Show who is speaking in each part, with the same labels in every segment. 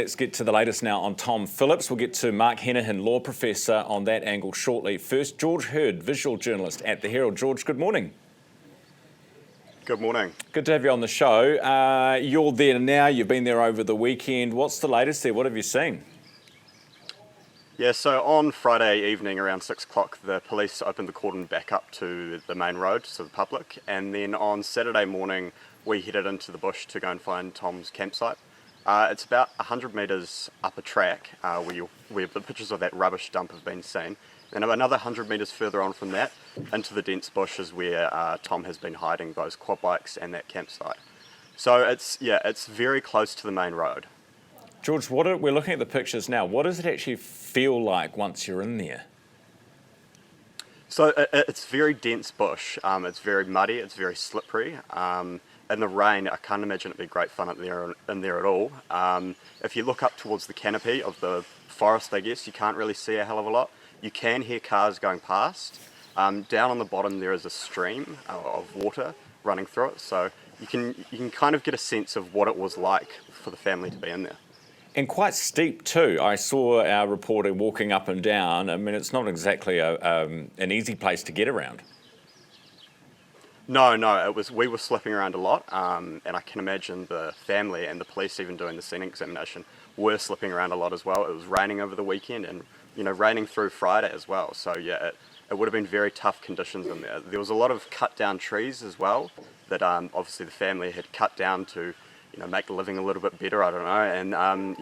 Speaker 1: Let's get to the latest now on Tom Phillips. We'll get to Mark Hennihan, law professor, on that angle shortly. First, George Hurd, visual journalist at the Herald. George, good morning.
Speaker 2: Good morning.
Speaker 1: Good to have you on the show. You're there now. You've been there over the weekend. What's the latest there? What have you seen?
Speaker 2: Yeah, so on Friday evening around 6 o'clock, the police opened the cordon back up to the main road, to the public, and then on Saturday morning we headed into the bush to go and find Tom's campsite. It's about 100 metres up a track where the pictures of that rubbish dump have been seen. And another 100 metres further on from that, into the dense bush is where Tom has been hiding those quad bikes and that campsite. So it's very close to the main road.
Speaker 1: George, we're looking at the pictures now. What does it actually feel like once you're in there?
Speaker 2: So it's very dense bush. It's very muddy. It's very slippery. In the rain, I can't imagine it'd be great fun in there at all. If you look up towards the canopy of the forest, I guess, you can't really see a hell of a lot. You can hear cars going past. Down on the bottom there is a stream of water running through it, so you can kind of get a sense of what it was like for the family to be in there.
Speaker 1: And quite steep too. I saw our reporter walking up and down. I mean, it's not exactly an easy place to get around.
Speaker 2: No, we were slipping around a lot, and I can imagine the family and the police even doing the scene examination were slipping around a lot as well. It was raining over the weekend and, raining through Friday as well. So yeah, it would have been very tough conditions in there. There was a lot of cut down trees as well that obviously the family had cut down to, make the living a little bit better, I don't know. And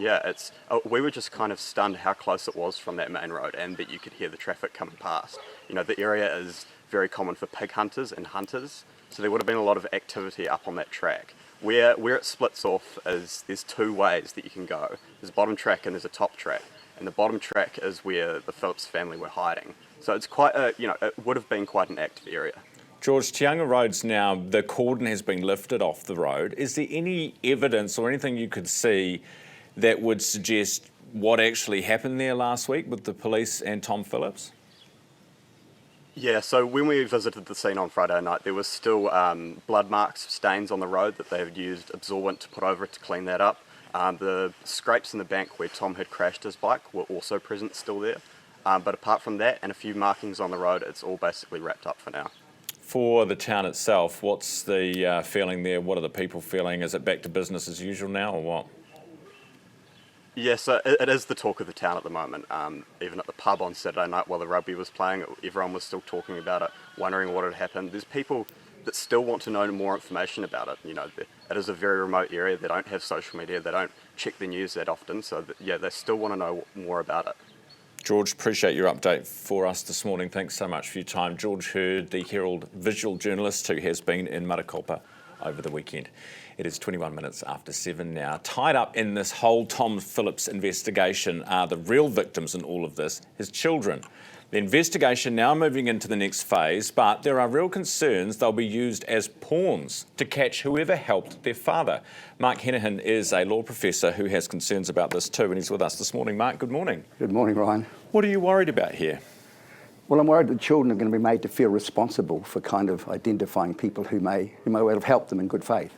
Speaker 2: we were just kind of stunned how close it was from that main road and that you could hear the traffic coming past. The area is very common for pig hunters and hunters, so there would have been a lot of activity up on that track. Where it splits off is there's two ways that you can go. There's a bottom track and there's a top track, and the bottom track is where the Phillips family were hiding. So it's quite it would have been quite an active area.
Speaker 1: George, Tianga Road's now, the cordon has been lifted off the road. Is there any evidence or anything you could see that would suggest what actually happened there last week with the police and Tom Phillips?
Speaker 2: Yeah, so when we visited the scene on Friday night, there was still blood marks, stains on the road that they had used absorbent to put over it to clean that up. The scrapes in the bank where Tom had crashed his bike were also present still there. But apart from that and a few markings on the road, it's all basically wrapped up for now.
Speaker 1: For the town itself, what's the feeling there? What are the people feeling? Is it back to business as usual now or what?
Speaker 2: Yes, so it is the talk of the town at the moment. Even at the pub on Saturday night while the rugby was playing, everyone was still talking about it, wondering what had happened. There's people that still want to know more information about it. It is a very remote area. They don't have social media. They don't check the news that often. So, they still want to know more about it.
Speaker 1: George, appreciate your update for us this morning. Thanks so much for your time. George Hurd, the Herald visual journalist who has been in Marokopa over the weekend. It is 21 minutes after 7 now. Tied up in this whole Tom Phillips investigation are the real victims in all of this, his children. The investigation now moving into the next phase, but there are real concerns they'll be used as pawns to catch whoever helped their father. Mark Hennihan is a law professor who has concerns about this too, and he's with us this morning. Mark, good morning.
Speaker 3: Good morning, Ryan.
Speaker 1: What are you worried about here?
Speaker 3: Well, I'm worried that children are going to be made to feel responsible for kind of identifying people who may well have helped them in good faith.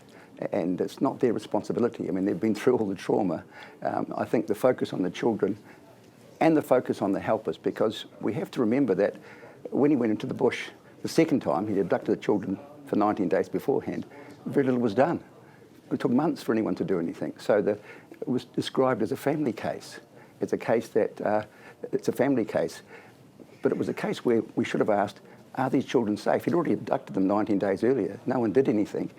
Speaker 3: And it's not their responsibility. I mean, they've been through all the trauma. I think the focus on the children and the focus on the helpers, because we have to remember that when he went into the bush the second time, he abducted the children for 19 days beforehand, very little was done. It took months for anyone to do anything. So it was described as a family case. It's a case that, it's a family case, but it was a case where we should have asked, are these children safe? He'd already abducted them 19 days earlier. No one did anything.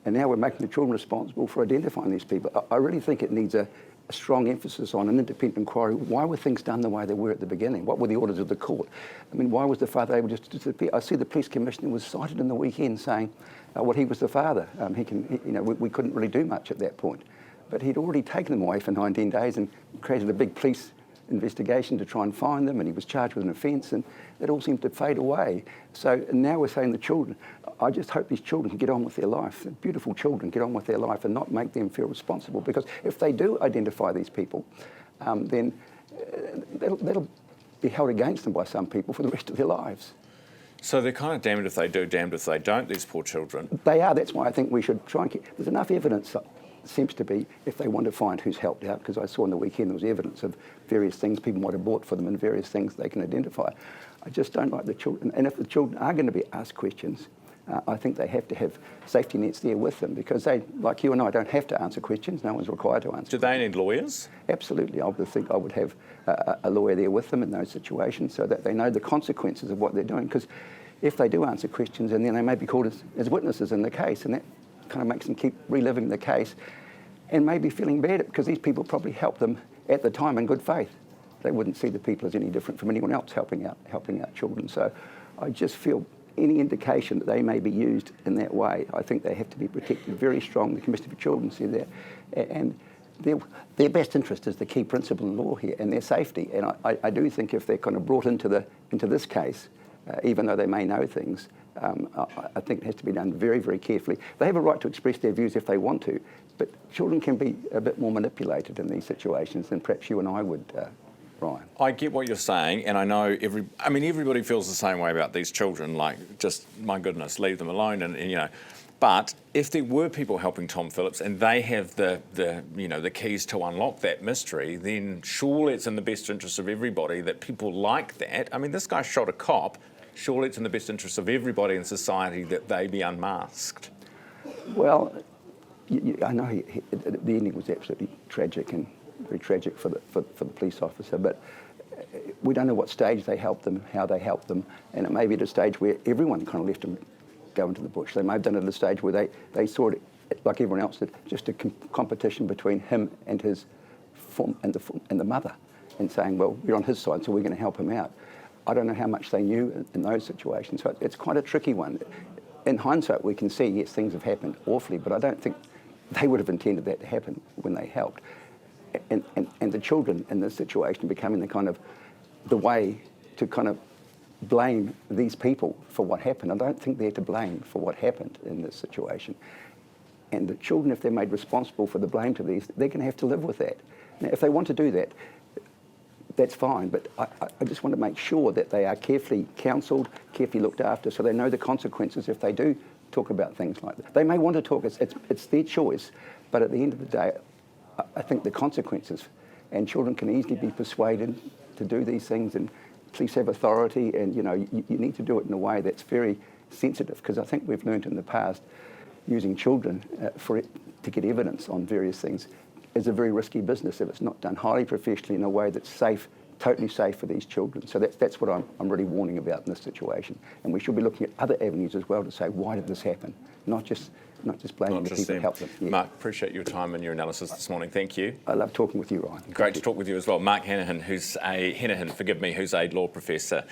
Speaker 3: And now we're making the children responsible for identifying these people. I really think it needs a strong emphasis on an independent inquiry. Why were things done the way they were at the beginning? What were the orders of the court? I mean, why was the father able just to disappear? I see the police commissioner was cited in the weekend saying, well, he was the father. We couldn't really do much at that point. But he'd already taken them away for 19 days and created a big police investigation to try and find them, and he was charged with an offence, and that all seemed to fade away. So now we're saying the children, I just hope these children can get on with their life, the beautiful children get on with their life and not make them feel responsible, because if they do identify these people, then that'll be held against them by some people for the rest of their lives.
Speaker 1: So they're kind of damned if they do, damned if they don't, these poor children.
Speaker 3: They are. That's why I think we should try and there's enough evidence seems to be, if they want to find who's helped out, because I saw on the weekend there was evidence of various things people might have bought for them and various things they can identify. I just don't like the children. And if the children are going to be asked questions, I think they have to have safety nets there with them, because they, like you and I, don't have to answer questions. No one's required to answer.
Speaker 1: Do they need lawyers?
Speaker 3: Absolutely. I would think I would have a lawyer there with them in those situations so that they know the consequences of what they're doing. Because if they do answer questions and then they may be called as witnesses in the case, and that kind of makes them keep reliving the case and maybe feeling bad because these people probably helped them at the time in good faith. They wouldn't see the people as any different from anyone else helping out children. So I just feel any indication that they may be used in that way, I think they have to be protected very strong. The Commissioner for Children said that. And their best interest is the key principle in law here, and their safety. And I do think if they're kind of brought into this case, even though they may know things, I think it has to be done very, very carefully. They have a right to express their views if they want to, but children can be a bit more manipulated in these situations than perhaps you and I would, Ryan.
Speaker 1: I get what you're saying, and I know everybody feels the same way about these children, like, just, my goodness, leave them alone, and you know. But if there were people helping Tom Phillips and they have the keys to unlock that mystery, then surely it's in the best interest of everybody that people like that. I mean, this guy shot a cop. Surely it's in the best interest of everybody in society that they be unmasked.
Speaker 3: Well, I know the ending was absolutely tragic and very tragic for the police officer, but we don't know what stage they helped them, how they helped them, and it may be at a stage where everyone kind of left them go into the bush. They may have done it at a stage where they saw it, like everyone else did, just a competition between him and his and the mother, and saying, well, we're on his side, so we're going to help him out. I don't know how much they knew in those situations, so it's quite a tricky one. In hindsight, we can see, yes, things have happened awfully, but I don't think they would have intended that to happen when they helped. And the children in this situation becoming the way to kind of blame these people for what happened. I don't think they're to blame for what happened in this situation. And the children, if they're made responsible for the blame to these, they're going to have to live with that. Now, if they want to do that, that's fine, but I just want to make sure that they are carefully counselled, carefully looked after, so they know the consequences if they do talk about things like that. They may want to talk, it's their choice, but at the end of the day, I think the consequences, and children can easily be persuaded to do these things, and police have authority, and you need to do it in a way that's very sensitive, because I think we've learned in the past using children to get evidence on various things is a very risky business if it's not done highly professionally in a way that's safe, totally safe for these children. So that's what I'm really warning about in this situation. And we should be looking at other avenues as well to say, why did this happen? Not just blaming the people who helped them. Yeah.
Speaker 1: Mark, appreciate your time and your analysis this morning. Thank you.
Speaker 3: I love talking with you, Ryan.
Speaker 1: Great to talk with you as well. Mark Hanahan, who's a law professor.